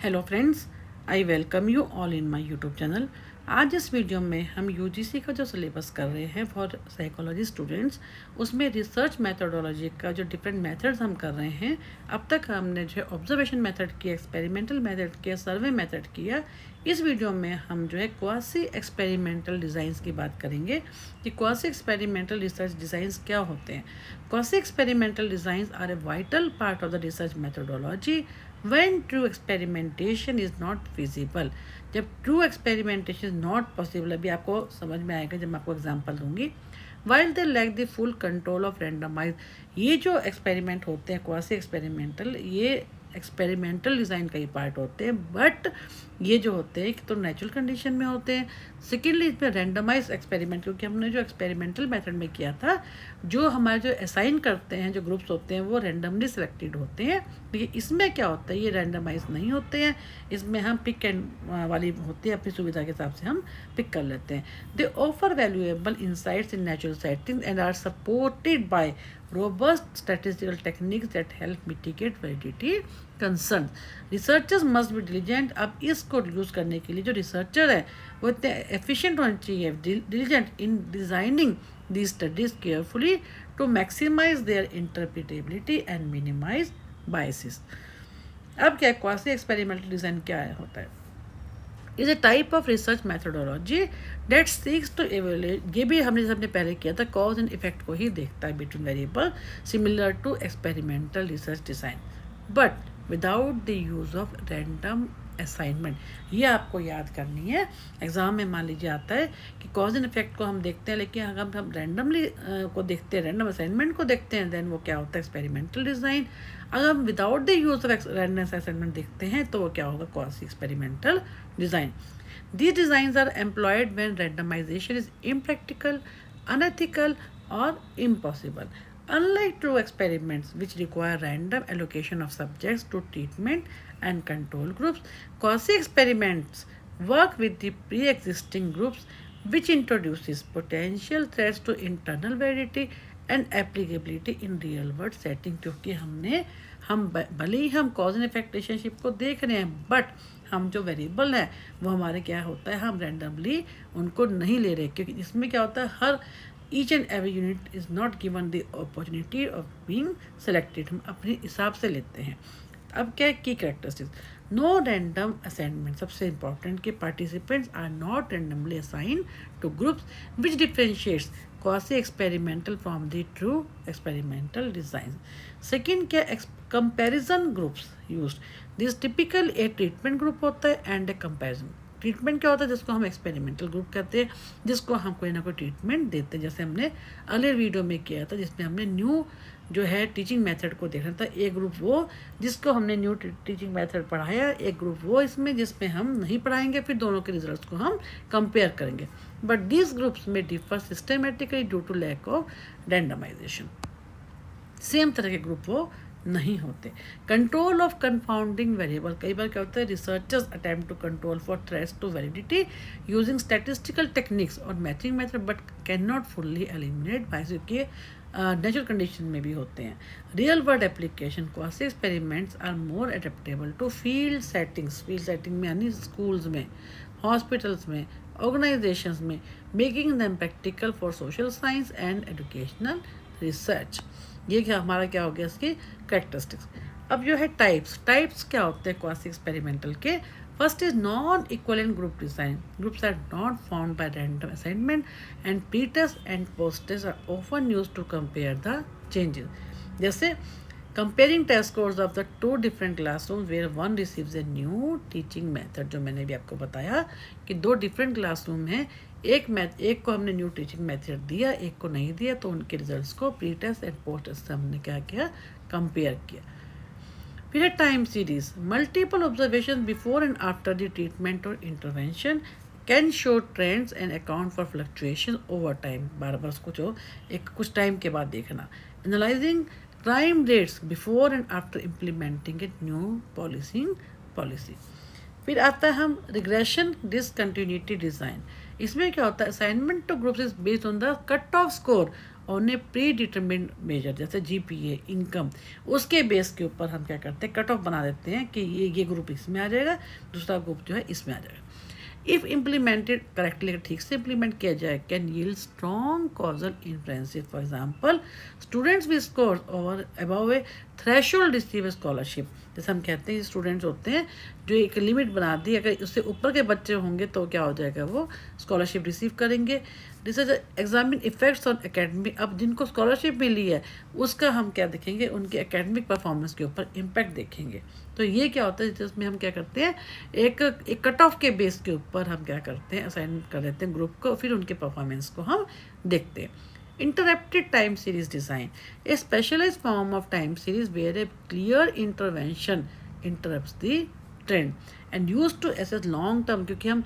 Hello friends, I welcome you all in my YouTube channel. आज इस video में हम यूजीसी का जो सिलेबस कर रहे हैं फॉर साइकोलॉजी स्टूडेंट्स, उसमें रिसर्च मेथोडोलॉजी का जो डिफरेंट मेथड्स हम कर रहे हैं। अब तक हमने जो है ऑब्जर्वेशन मेथड किया, एक्सपेरिमेंटल मेथड किया, सर्वे मेथड किया। इस वीडियो में हम जो है क्वासी एक्सपेरिमेंटल डिज़ाइंस की बात करेंगे कि क्वासी एक्सपेरिमेंटल रिसर्च डिज़ाइंस क्या होते हैं। Quasi experimental designs are a vital part of the research methodology when true experimentation is not feasible। जब true experimentation is not possible, अभी आपको समझ में आएगा जब मैं आपको एग्जांपल दूंगी। while they lack the full control of randomized, ये जो एक्सपेरिमेंट होते हैं क्वासी एक्सपेरिमेंटल, ये एक्सपेरिमेंटल डिज़ाइन का ही पार्ट होते हैं, बट ये जो होते हैं तो नेचुरल कंडीशन में होते हैं। सेकेंडली इसमें रैंडमाइज एक्सपेरिमेंट, क्योंकि हमने जो एक्सपेरिमेंटल मेथड में किया था, जो हमारे जो असाइन करते हैं जो ग्रुप्स होते हैं वो रैंडमली सिलेक्टेड होते हैं। लेकिन इसमें क्या होता है, ये रैंडमाइज नहीं होते हैं, इसमें हम पिक एंड वाली होती है, अपनी सुविधा के हिसाब से हम पिक कर लेते हैं। They offer valuable insights in natural settings and are supported by robust statistical techniques that help mitigate validity concerns। Researchers must be diligent. अब इसको यूज़ करने के लिए जो रिसर्चर है वो इतने एफिशिएंट होने चाहिए, diligent in designing the studies carefully to maximise their interpretability and minimise biases. अब क्या क्वासी एक्सपेरिमेंटल डिज़ाइन क्या होता है? Is a type of research methodology that seeks to evaluate, ये भी हमने जैसे हमने पहले किया था, कॉज एंड इफेक्ट को ही देखता है between variable, similar to experimental research design but without the use of random assignment. ये आपको याद करनी है। एग्जाम में मान लीजिए आता है कि कॉज एंड इफेक्ट को हम देखते हैं, लेकिन अगर हम रैंडमली को देखते हैं, रैंडम असाइनमेंट को देखते हैं, देन वो क्या होता है एक्सपेरिमेंटल डिज़ाइन। अगर हम without the use of random assignment देखते हैं तो वो क्या होगा quasi experimental design. These designs are employed when randomization is impractical, unethical, or impossible. Unlike true experiments, which require random allocation of subjects to treatment and control groups, quasi experiments work with the pre-existing groups, which introduces potential threats to internal validity and applicability in real world setting। क्योंकि हम भले ही हम cause and effect relationship को देख रहे हैं, but हम जो वेरिएबल है वो हमारे क्या होता है, हम रैंडमली उनको नहीं ले रहे, क्योंकि इसमें क्या होता है, हर each and every unit is not given the opportunity of being selected, हम अपने हिसाब से लेते हैं। अब क्या है की कैरेक्टरिस्टिक्स? नो रैंडम असाइनमेंट, सबसे इंपॉर्टेंट कि participants are not randomly assign to groups, which differentiates quasi experimental from the true experimental design। Second क्या comparison groups used। This typical a treatment group होता है and a comparison। ट्रीटमेंट क्या होता है, जिसको हम एक्सपेरिमेंटल ग्रुप कहते हैं, जिसको हम कोई ना कोई ट्रीटमेंट देते हैं, जैसे हमने अगले वीडियो में किया था जिसमें हमने न्यू जो है टीचिंग मेथड को देखना था। एक ग्रुप वो जिसको हमने न्यू टीचिंग मेथड पढ़ाया, एक ग्रुप वो इसमें जिसमें हम नहीं पढ़ाएंगे, फिर दोनों के रिजल्ट्स को हम कंपेयर करेंगे। बट दीज ग्रुप्स में differ systematically due to lack of randomisation. Same तरह के ग्रुप वो नहीं होते। कंट्रोल ऑफ कंफाउंडिंग वेरिएबल, कई बार क्या होता है, researchers attempt to control for threats to validity using statistical techniques और matching method, but can not fully eliminate bias, क्योंकि नेचुरल कंडीशन में भी होते हैं। Real world application quasi experiments are more adaptable to field settings, field setting में यानी schools में, hospitals में, ऑर्गेनाइजेशंस में, making them practical for social science and educational research. ये क्या हमारा क्या हो गया इसकी कैरेक्टरिस्टिक्स। अब जो है टाइप्स क्या होते हैं क्वासी एक्सपेरिमेंटल के? First is non equivalent group design. Groups are not found by random assignment and pretest and posttest are often used to compare the changes. जैसे comparing test scores of the two different classrooms where one receives a new teaching method, जो मैंने भी आपको बताया कि दो different classroom हैं, एक को हमने न्यू टीचिंग मेथड दिया, एक को नहीं दिया, तो उनके रिजल्ट्स को pre test and post test से हमने क्या किया, कंपेयर किया। फिर है time series. Multiple observation before and after the treatment और intervention can show trends and account for fluctuation over time, बार बार उसको जो एक कुछ टाइम के बाद देखना। Analysing crime rates before and after implementing a new policy. फिर आता है हम रिग्रेशन डिसकंटिन्यूटी डिज़ाइन। इसमें क्या होता है, assignment to groups is based on the cut off score on a predetermined measure, जैसे जीपीए, इनकम, उसके बेस के ऊपर हम क्या करते हैं, कट ऑफ बना देते हैं कि ये ग्रुप इसमें आ जाएगा, दूसरा ग्रुप जो है इसमें आ जाएगा। इफ इम्प्लीमेंटेड करेक्टली, अगर ठीक से इम्प्लीमेंट किया जाए, can yield strong causal influences. For example, students with score और अबव ए थ्रेशोल्ड रिसीव स्कॉलरशिप। जैसे हम कहते हैं स्टूडेंट्स होते हैं जो एक लिमिट बना दी, अगर उससे ऊपर के बच्चे होंगे तो क्या हो जाएगा, वो स्कॉलरशिप रिसीव करेंगे। This is examine effects on academic. अब जिनको स्कॉलरशिप मिली है उसका हम क्या देखेंगे, उनके एकेडमिक परफॉर्मेंस के ऊपर इम्पैक्ट देखेंगे। तो ये क्या होता है, जिसमें हम क्या करते हैं, एक कट ऑफ के बेस के ऊपर हम क्या करते हैं, असाइन कर देते हैं ग्रुप को, फिर उनके परफॉर्मेंस को हम देखते हैं। Interrupted time series design, a specialized form of time series where a clear intervention interrupts the trend and used to assess long term, क्योंकि हम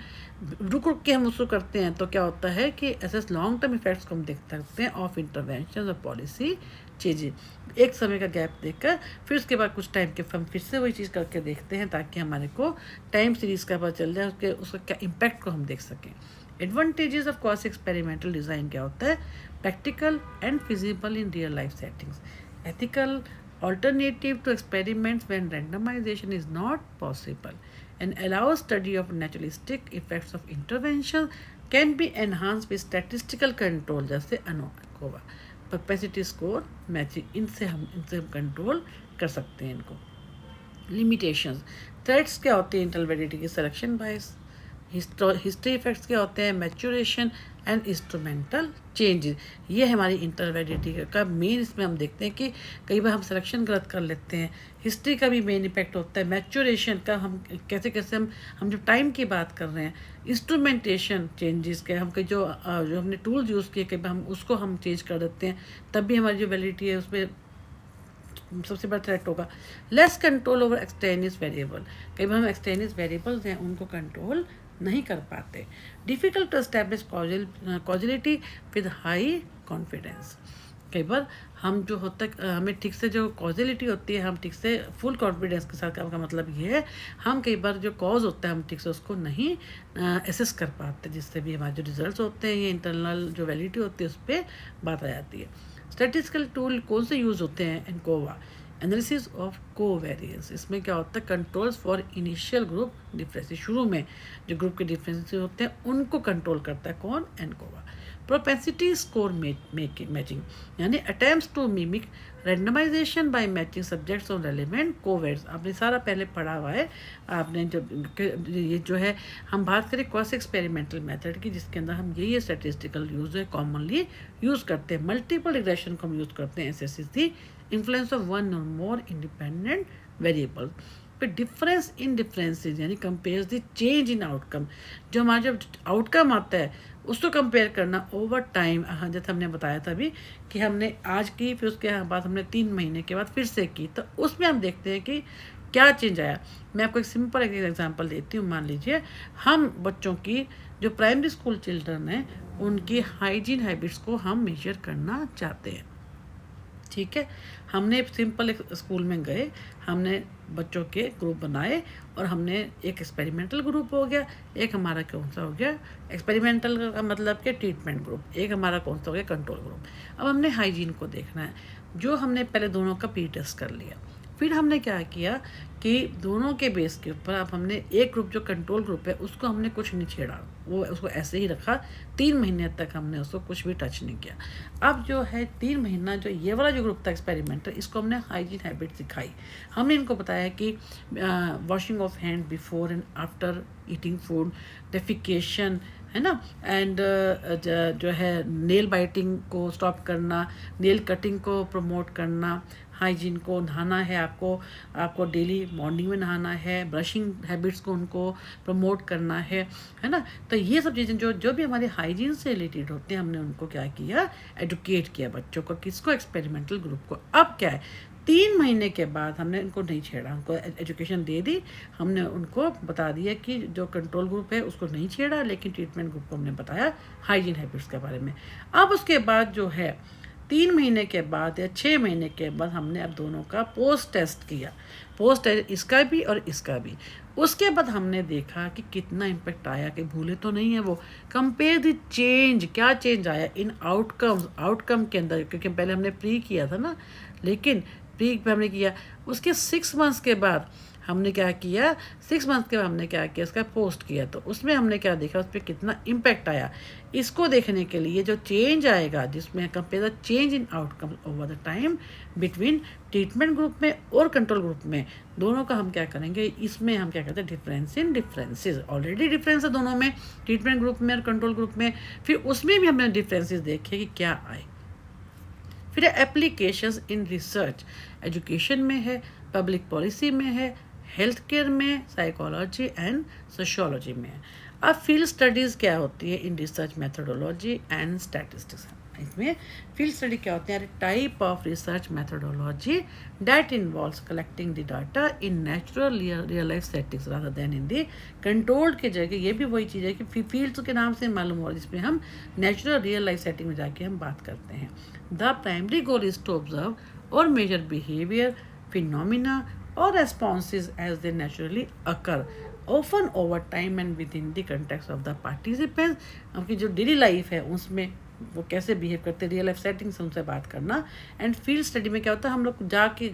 रुक रुक के हम उसको करते हैं तो क्या होता है कि assess long term effects को हम देख सकते हैं ऑफ इंटरवेंशन और पॉलिसी चेंजेस। एक समय का गैप देकर फिर उसके बाद कुछ टाइम के हम फिर से वही चीज़ करके देखते हैं ताकि हमारे को टाइम सीरीज़ का पता चल जाए, उसका क्या इम्पैक्ट को हम देख सकें। Advantages of quasi experimental design क्या होता है, practical and feasible in real life settings, ethical alternative to experiments when randomization is not possible, and allows study of naturalistic effects of intervention, can be enhanced with statistical control जैसे ANOVA, propensity score matching, इनसे हम control कर सकते हैं इनको। Limitations, threats क्या होते हैं, इंटरवैलिटी की सिलेक्शन बायस, हिस्ट्री इफेक्ट्स क्या होते हैं, मैच्योरेशन एंड इंस्ट्रूमेंटल चेंजेस। ये हमारी इंटरवैलिटी का मेन, इसमें हम देखते हैं कि कई बार हम सिलेक्शन गलत कर लेते हैं। हिस्ट्री का भी मेन इफेक्ट होता है, मैच्योरेशन का हम कैसे हम जो टाइम की बात कर रहे हैं, इंस्ट्रूमेंटेशन चेंजेस के हम जो हमने टूल्स यूज़ किए कई बार हम उसको हम चेंज कर देते हैं, तब भी हमारी जो वैलिडिटी है उसमें सबसे बड़ा थ्रेट होगा। Less control over extraneous variable, कई बार हम एक्सटेनियस वेरिएबल्स हैं उनको कंट्रोल नहीं कर पाते। Difficult to establish causality with high confidence, कई बार हम जो होता है हमें ठीक से जो कॉजिलिटी होती है हम ठीक से फुल कॉन्फिडेंस के साथ, का मतलब ये है हम कई बार जो कॉज होता है हम ठीक से उसको नहीं एसेस कर पाते, जिससे भी हमारे जो रिजल्ट्स होते हैं ये इंटरनल जो वैलिडिटी होती है उस पर बात आ जाती है। स्टैटिस्टिकल टूल कौन से यूज़ होते हैं, एनकोवा, एनालिसिस ऑफ कोवेरियंस। इसमें क्या होता है, controls for initial group differences, शुरू में जो ग्रुप के डिफरेंसेस होते हैं उनको कंट्रोल करता है कौन, एनकोवा। प्रोपेंसिटी स्कोर मैचिंग, यानी attempts to mimic randomisation by matching subjects on relevant covariates. आपने सारा पहले पढ़ा हुआ है आपने, जब ये जो है हम बात करें क्वासी एक्सपेरिमेंटल मेथड की, जिसके अंदर हम ये स्टैटिस्टिकल यूज़ है कॉमनली यूज़ करते हैं। मल्टीपल रिग्रेशन को हम यूज़ करते हैं, एसेसिस दी इन्फ्लुएंस ऑफ वन और मोर इंडिपेंडेंट वेरिएबल। फिर डिफरेंस इन डिफरेंसेस, यानी compare the change in outcome, जो हमारा जब आउटकम आता है उसको कंपेयर करना ओवर टाइम। हाँ, जैसे हमने बताया था अभी कि हमने आज की फिर उसके बाद हमने 3 महीने के बाद फिर से की, तो उसमें हम देखते हैं कि क्या चेंज आया। मैं आपको एक सिंपल एग्जांपल देती हूँ। मान लीजिए हम बच्चों की जो प्राइमरी स्कूल चिल्ड्रन हैं उनकी हाइजीन हैबिट्स को हम मेजर करना चाहते हैं, ठीक है। हमने सिंपल एक स्कूल में गए, हमने बच्चों के ग्रुप बनाए और हमने एक एक्सपेरिमेंटल ग्रुप हो गया, एक हमारा कौन सा हो गया, एक्सपेरिमेंटल का मतलब कि ट्रीटमेंट ग्रुप, एक हमारा कौन सा हो गया, कंट्रोल ग्रुप। अब हमने हाइजीन को देखना है, जो हमने पहले दोनों का प्री टेस्ट कर लिया। फिर हमने क्या किया कि दोनों के बेस के ऊपर अब हमने एक ग्रुप जो कंट्रोल ग्रुप है उसको हमने कुछ नहीं छेड़ा, वो उसको ऐसे ही रखा। 3 महीने तक हमने उसको कुछ भी टच नहीं किया। अब जो है 3 महीना जो ये वाला जो ग्रुप था एक्सपेरिमेंटल, इसको हमने हाइजीन हैबिट सिखाई। हमने इनको बताया कि washing of hand before and after eating food, defecation, है ना, एंड जो है नेल बाइटिंग को स्टॉप करना, नेल कटिंग को प्रमोट करना, हाइजीन को, नहाना है आपको डेली मॉर्निंग में नहाना है, ब्रशिंग हैबिट्स को उनको प्रमोट करना है ना। तो ये सब चीज़ें जो भी हमारे हाइजीन से रिलेटेड होते हैं हमने उनको क्या किया, एडुकेट किया बच्चों को, किसको, एक्सपेरिमेंटल ग्रुप को। अब क्या है, 3 महीने के बाद हमने उनको नहीं छेड़ा, उनको एजुकेशन दे दी, हमने उनको बता दिया कि जो कंट्रोल ग्रुप है उसको नहीं छेड़ा, लेकिन ट्रीटमेंट ग्रुप को हमने बताया हाइजीन हैबिट्स के बारे में। अब उसके बाद जो है 3 महीने के बाद या 6 महीने के बाद हमने अब दोनों का पोस्ट टेस्ट किया, पोस्ट टेस्ट इसका भी और इसका भी। उसके बाद हमने देखा कि कितना इम्पेक्ट आया, कि भूले तो नहीं है वो। कंपेयर द चेंज, क्या चेंज आया इन आउटकम के अंदर, क्योंकि पहले हमने प्री किया था ना, लेकिन प्री पे हमने किया, उसके 6 मंथ्स के बाद हमने क्या किया, 6 मंथ के बाद हमने क्या किया, इसका पोस्ट किया, तो उसमें हमने क्या देखा, उस पर कितना इम्पैक्ट आया। इसको देखने के लिए जो चेंज आएगा, जिसमें compare the change in outcome over the time between treatment group में और कंट्रोल ग्रुप में, दोनों का हम क्या करेंगे, इसमें हम क्या कहते हैं difference in differences. Already difference है दोनों में, ट्रीटमेंट ग्रुप में और कंट्रोल ग्रुप में, फिर उसमें भी हमने डिफरेंसेस देखे कि क्या आए। फिर एप्लीकेशंस इन रिसर्च, एजुकेशन में है, पब्लिक पॉलिसी में है, हेल्थ केयर में, साइकोलॉजी एंड सोशियोलॉजी में है। अब फील्ड स्टडीज़ क्या होती है in research methodology and statistics. इसमें फील्ड स्टडी क्या होती है, type of research methodology that involves collecting the data in natural real life settings rather then in the controlled की जगह। ये भी वही चीज़ है कि फील्ड्स के नाम से मालूम हुआ, जिसमें हम नेचुरल रियल लाइफ सेटिंग में जाके हम बात करते हैं। The primary goal is to observe और measure behaviour, phenomena or responses as they naturally occur, often over time and within the context of the participants। उनकी जो डेली लाइफ है उसमें वो कैसे बिहेव करते हैं, रियल लाइफ सेटिंग से उनसे बात करना। एंड फील्ड स्टडी में क्या होता है, हम लोग जाके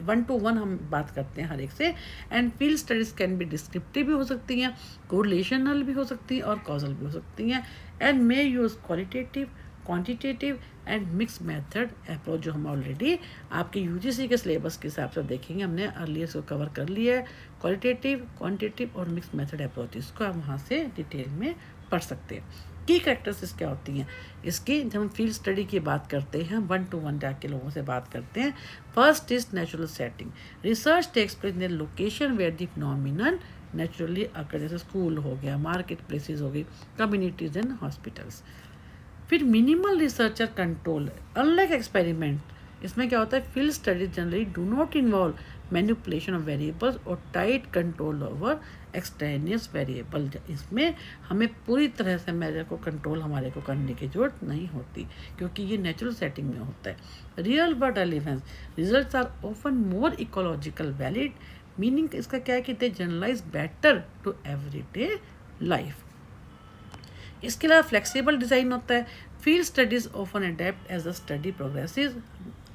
1 to 1 हम बात करते हैं हर एक से। And field studies can be descriptive भी हो सकती हैं, कोरिलेशनल भी हो सकती हैं और कॉजल भी हो सकती हैं। And may use qualitative, quantitative and mix method approach, जो हम ऑलरेडी आपके यूजीसी के सिलेबस के हिसाब से देखेंगे, हमने अर्लियर इसको कवर कर लिया है। क्वालिटेटिव, क्वांटिटेटिव और मिक्स मेथड अप्रोच, इसको आप वहाँ से डिटेल में पढ़ सकते हैं। की कैरेक्टरिस्टिक्स क्या होती हैं इसकी, जब हम फील्ड स्टडी की बात करते हैं, 1 to 1 जाके लोगों से बात करते हैं। First is natural setting, research takes place in location where the phenomenon naturally occur, जैसे स्कूल हो गया, मार्केट प्लेसेस हो गई, कम्युनिटीज एंड हॉस्पिटल्स। फिर minimal researcher control, unlike experiment, इसमें क्या होता है, field studies generally do not involve manipulation of variables और tight control over extraneous variable. इसमें हमें पूरी तरह से मेजर को कंट्रोल हमारे को करने की जरूरत नहीं होती, क्योंकि ये नेचुरल सेटिंग में होता है। Real world relevance, results are often more ecological valid, meaning इसका क्या है कि they generalise better to everyday life. इसके अलावा फ्लेक्सिबल डिज़ाइन होता है। Field studies often adapt as the study progresses,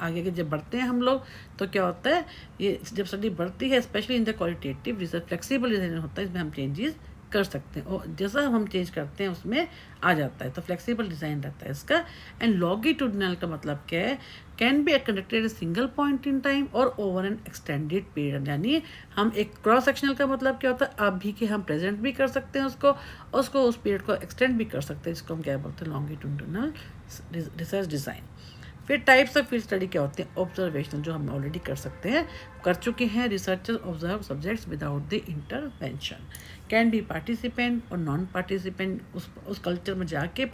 आगे के जब बढ़ते हैं हम लोग तो क्या होता है, ये जब स्टडी बढ़ती है, specially in the qualitative research, flexible design होता है, इसमें हम चेंजेस कर सकते हैं और जैसा हम चेंज करते हैं उसमें आ जाता है, तो फ्लेक्सिबल डिज़ाइन रहता है इसका। एंड लॉन्गिट्यूडिनल का मतलब क्या है, can be conducted a single point in time और ओवर एन एक्सटेंडेड पीरियड। यानी हम एक क्रॉस सेक्शनल का मतलब क्या होता है, अभी के हम प्रेजेंट भी कर सकते हैं उसको उस पीरियड को एक्सटेंड भी कर सकते हैं, इसको हम क्या बोलते हैं, लॉन्गिट्यूडिनल रिसर्च डिज़ाइन। फिर टाइप्स ऑफ फील्ड स्टडी क्या होते हैं, ऑब्जर्वेशनल, जो हम ऑलरेडी कर चुके हैं, researchers observe subjects without the intervention. Can be participant और नॉन पार्टिसिपेंट, उस कल्चर में जाके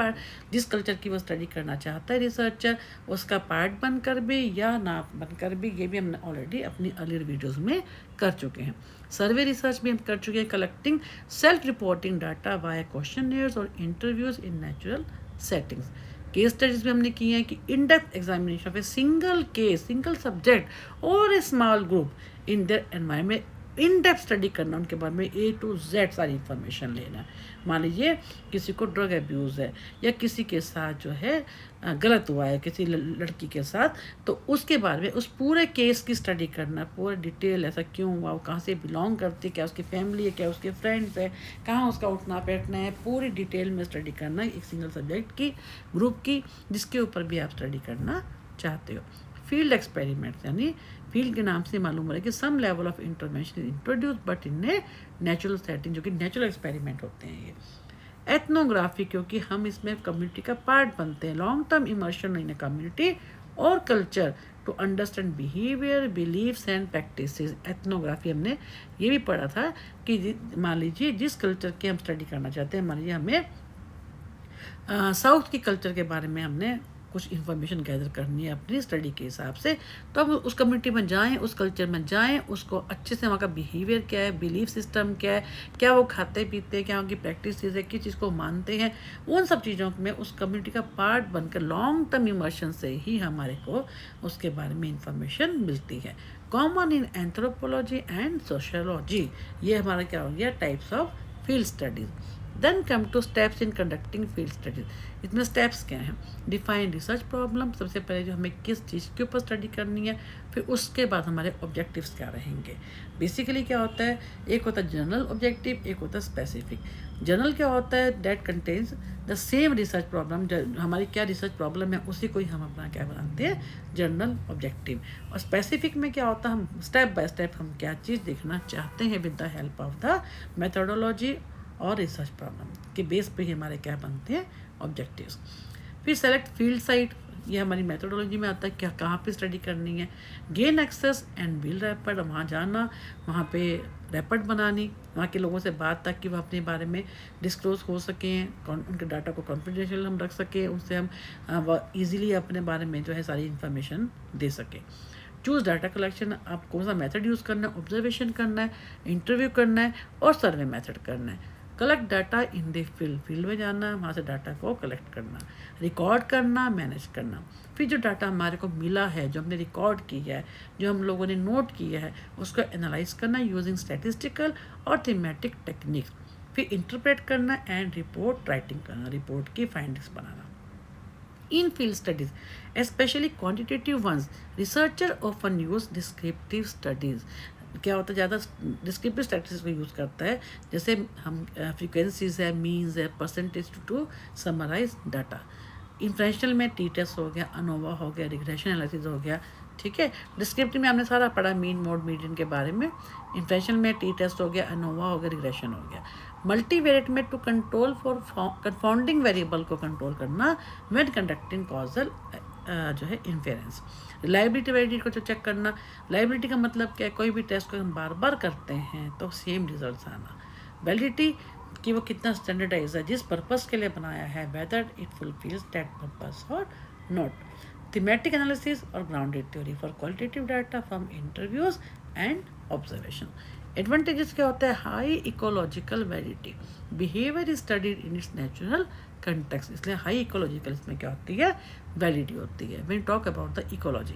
जिस कल्चर की वो स्टडी करना चाहता है रिसर्चर, उसका पार्ट बनकर भी या ना बनकर भी, ये भी हमने ऑलरेडी अपनी अर्लियर वीडियोज़ में कर चुके हैं। सर्वे रिसर्च भी हम कर चुके हैं, collecting self reporting data via questionnaires और interviews in natural settings. Case studies भी हमने की हैं कि in depth examination of a single case, single subject और a small group in their environment, in depth study करना, उनके बारे में A to Z सारी इंफॉर्मेशन लेना। मान लीजिए किसी को ड्रग अब्यूज़ है या किसी के साथ जो है गलत हुआ है किसी लड़की के साथ, तो उसके बारे में उस पूरे केस की स्टडी करना, पूरा डिटेल, ऐसा क्यों हुआ, वो कहाँ से बिलोंग करती है, क्या उसकी फैमिली है, क्या उसके फ्रेंड्स है, कहाँ उसका उठना बैठना है, पूरी डिटेल में स्टडी करना एक सिंगल सब्जेक्ट की, ग्रुप की, जिसके ऊपर भी आप स्टडी करना चाहते हो। फील्ड एक्सपेरिमेंट्स, यानी फील्ड के नाम से मालूम हो रहा है कि some level of intervention is introduce but in a natural setting, जो कि नेचुरल एक्सपेरिमेंट होते हैं ये। एथनोग्राफी, क्योंकि हम इसमें कम्युनिटी का पार्ट बनते हैं, long term immersion in a community और culture to understand behaviour, beliefs and practices. Ethnography हमने ये भी पढ़ा था कि मान लीजिए जिस कल्चर की हम स्टडी करना चाहते हैं, मान लीजिए हमें साउथ की कल्चर के बारे में हमने कुछ इन्फॉर्मेशन गैदर करनी है अपनी स्टडी के हिसाब से, तो आप उस कम्युनिटी में जाएं, उस कल्चर में जाएं, उसको अच्छे से वहाँ का बिहेवियर क्या है, बिलीफ सिस्टम क्या है, क्या वो खाते पीते हैं, क्या उनकी प्रैक्टिस है, किस चीज़ को मानते हैं, उन सब चीज़ों में उस कम्युनिटी का पार्ट बनकर लॉन्ग टर्म इमर्शन से ही हमारे को उसके बारे में इंफॉर्मेशन मिलती है। Common in anthropology and sociology, ये हमारा क्या हो गया, types of field studies. Then come to steps in conducting field studies. इसमें स्टेप्स क्या हैं, डिफाइन रिसर्च प्रॉब्लम, सबसे पहले जो हमें किस चीज़ के ऊपर स्टडी करनी है, फिर उसके बाद हमारे ऑब्जेक्टिव्स क्या रहेंगे। बेसिकली क्या होता है, एक होता है जनरल ऑब्जेक्टिव, एक होता है स्पेसिफिक। जनरल क्या होता है, that contains the same research problem, हमारी क्या रिसर्च प्रॉब्लम है उसी को ही हम अपना क्या बनाते हैं, जनरल ऑब्जेक्टिव। और स्पेसिफिक में क्या होता है, हम स्टेप बाय स्टेप हम क्या चीज़ देखना चाहते हैं with the help of the methodology और रिसर्च प्रॉब्लम के बेस पे ही हमारे क्या बनते हैं, ऑब्जेक्टिव्स। फिर सेलेक्ट फील्ड साइट, ये हमारी मेथोडोलॉजी में आता है, क्या कहाँ पे स्टडी करनी है। गेन एक्सेस एंड बिल्ड रैपर्ड, वहाँ जाना, वहाँ पे रैपर्ड बनानी, वहाँ के लोगों से बात ताकि वह अपने बारे में डिस्क्लोज हो सकें, उनके डाटा को कॉन्फिडेंशियल हम रख सकें, उससे हम ईजिली अपने बारे में जो है सारी इन्फॉर्मेशन दे सकें। चूज़ डाटा कलेक्शन, आप कौन सा मेथड यूज़ करना है, ऑब्जर्वेशन करना है, इंटरव्यू करना है और सर्वे मेथड करना है। Collect data in the field, field में जाना, वहाँ से डाटा को कलेक्ट करना, रिकॉर्ड करना, मैनेज करना। फिर जो डाटा हमारे को मिला है, जो हमने रिकॉर्ड किया है, जो हम लोगों ने नोट किया है, उसको एनालाइज करना यूजिंग स्टैटिस्टिकल और थीमेटिक टेक्निक्स। फिर इंटरप्रेट करना एंड रिपोर्ट राइटिंग करना, रिपोर्ट की findings banana. In field studies, especially quantitative ones, researcher often use descriptive studies। क्या होता है, ज़्यादा डिस्क्रिप्टिव स्टैटिस्टिक्स को यूज़ करता है, जैसे हम फ्रीक्वेंसीज है, मीन्स है, परसेंटेज टू समराइज डाटा। इन्फ्रेंशनल में टी टेस्ट हो गया, अनोवा हो गया, रिग्रेशन एनालिसिस हो गया, ठीक है। डिस्क्रिप्टिव में हमने सारा पढ़ा मीन मोड मीडियन के बारे में। इन्फ्रेंशनल में टी टेस्ट हो गया, अनोवा हो गया, रिग्रेशन हो गया। मल्टीवेरिएट में to control for confounding variable को कंट्रोल करना व्हेन कंडक्टिंग कॉजल जो है इन्फेरेंस। रिलायबिलिटी वैलिडिटी को जो चेक करना, लाइबिलिटी का मतलब क्या है, कोई भी टेस्ट को हम बार बार करते हैं तो सेम रिजल्ट आना। वैलिडिटी कि वो कितना स्टैंडर्डाइज है, जिस पर्पस के लिए बनाया है, whether it fulfils that purpose और नॉट। थीमेटिक एनालिसिस और grounded theory for qualitative data from interviews and observation. Advantages क्या होता है, high ecological validity, behaviour is studied in its natural context, इसलिए हाई इकोलॉजिकल इसमें क्या होती है, वैलिडिटी होती है। When talk about the ecology,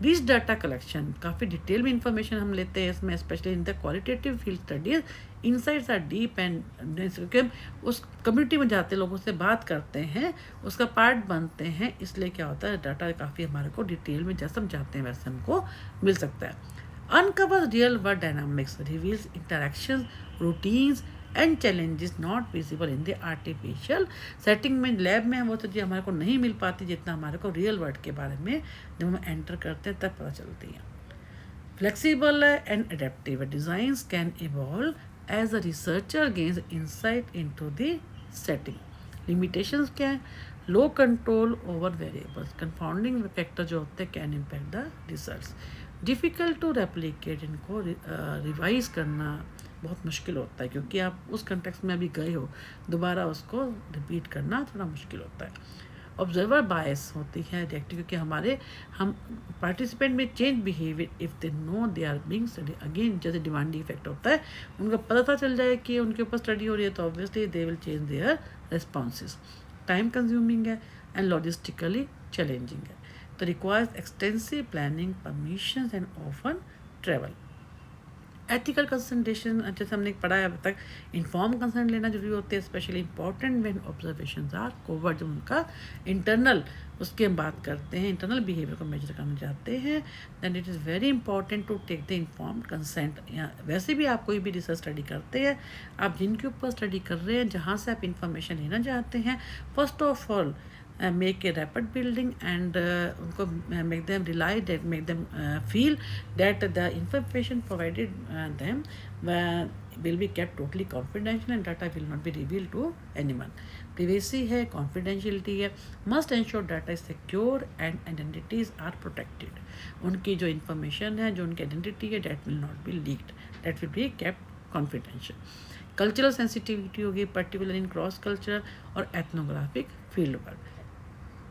rich data collection, काफ़ी डिटेल में इंफॉर्मेशन हम लेते हैं इसमें, specially in the qualitative field studies. Insights are deep and क्योंकि उस कम्युनिटी में जाते लोगों से बात करते हैं, उसका पार्ट बनते हैं, इसलिए क्या होता है, डाटा काफ़ी हमारे को डिटेल में जैसे हम चाहते हैं वैसे हमको मिल सकता है। Uncovers real world dynamics, reveals interactions, routines and challenges not visible in the artificial setting में, लैब में वो चीज़ें हमारे को नहीं मिल पाती जितना हमारे को रियल वर्ल्ड के बारे में जब हम एंटर करते हैं तब पता चलती है। Flexible and adaptive designs can evolve as a researcher gains insight into the setting. Limitations क्या है, low control over variables, confounding factor जो होते हैं can impact the results. Difficult to replicate, इनको रिवाइज करना बहुत मुश्किल होता है क्योंकि आप उस कंटेक्स्ट में अभी गए हो, दोबारा उसको रिपीट करना थोड़ा मुश्किल होता है। ऑब्जर्वर बायस होती है रिएक्टिव, क्योंकि हम पार्टिसिपेंट में change behaviour if they know they are being study, again जैसे डिमांडिंग इफेक्ट होता है, उनको पता चल जाए कि उनके ऊपर स्टडी हो रही है तो obviously they will change their responses. Time consuming है एंड लॉजिस्टिकली चैलेंजिंग है, तो requires extensive planning, permissions and often travel. Ethical consultation, जैसे हमने पढ़ा है अब तक, इन्फॉर्म कंसर्न लेना जरूरी होते हैं, specially important when observations are covert, जब उनका इंटरनल उसकी हम बात करते हैं, इंटरनल बिहेवियर को मेजर करना चाहते हैं, then it is very important to take the informed consent. वैसे भी आप कोई भी रिसर्च स्टडी करते हैं, आप जिनके ऊपर स्टडी कर रहे हैं, जहाँ से आप इंफॉर्मेशन लेना चाहते हैं, first of all make a rapid building and उनको make them rely, that make them feel that the information provided them will be kept totally confidential and data will not be revealed to anyone. Privacy है, confidentiality है, must ensure data is secure and identities are protected. उनकी जो information है, जो उनकी identity है, that will not be leaked, that will be kept confidential. Cultural sensitivity होगी, particularly in cross cultural और ethnographic field work.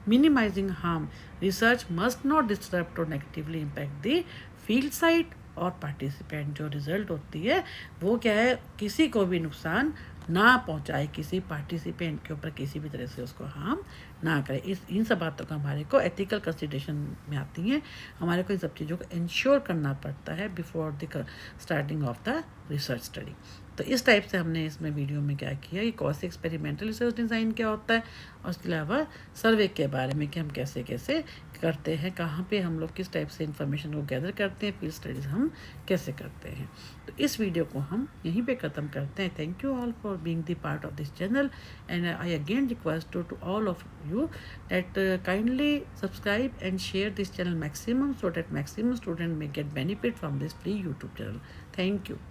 minimizing harm. Research must not disrupt or negatively impact the field site और participant. जो result होती है वो क्या है, किसी को भी नुकसान ना पहुंचाए, किसी पार्टिसिपेंट के ऊपर किसी भी तरह से उसको हार्म ना करे। इन सब बातों का हमारे को एथिकल कंसिडरेशन में आती हैं। हमारे को इन सब चीज़ों को इंश्योर करना पड़ता है before the starting of the research study. तो इस टाइप से हमने इसमें वीडियो में क्या किया कि कौन एक्सपेरिमेंटल रिसर्च डिज़ाइन क्या होता है, और उसके अलावा सर्वे के बारे में कि हम कैसे कैसे करते हैं, कहाँ पे हम लोग किस टाइप से इंफॉर्मेशन को गैदर करते हैं, फील्ड स्टडीज़ हम कैसे करते हैं। तो इस वीडियो को हम यहीं पे ख़त्म करते हैं। Thank you all for being the part of this channel, and I again request to all of you that kindly subscribe and share this channel maximum, so that maximum student may get benefit from this free YouTube channel. Thank you.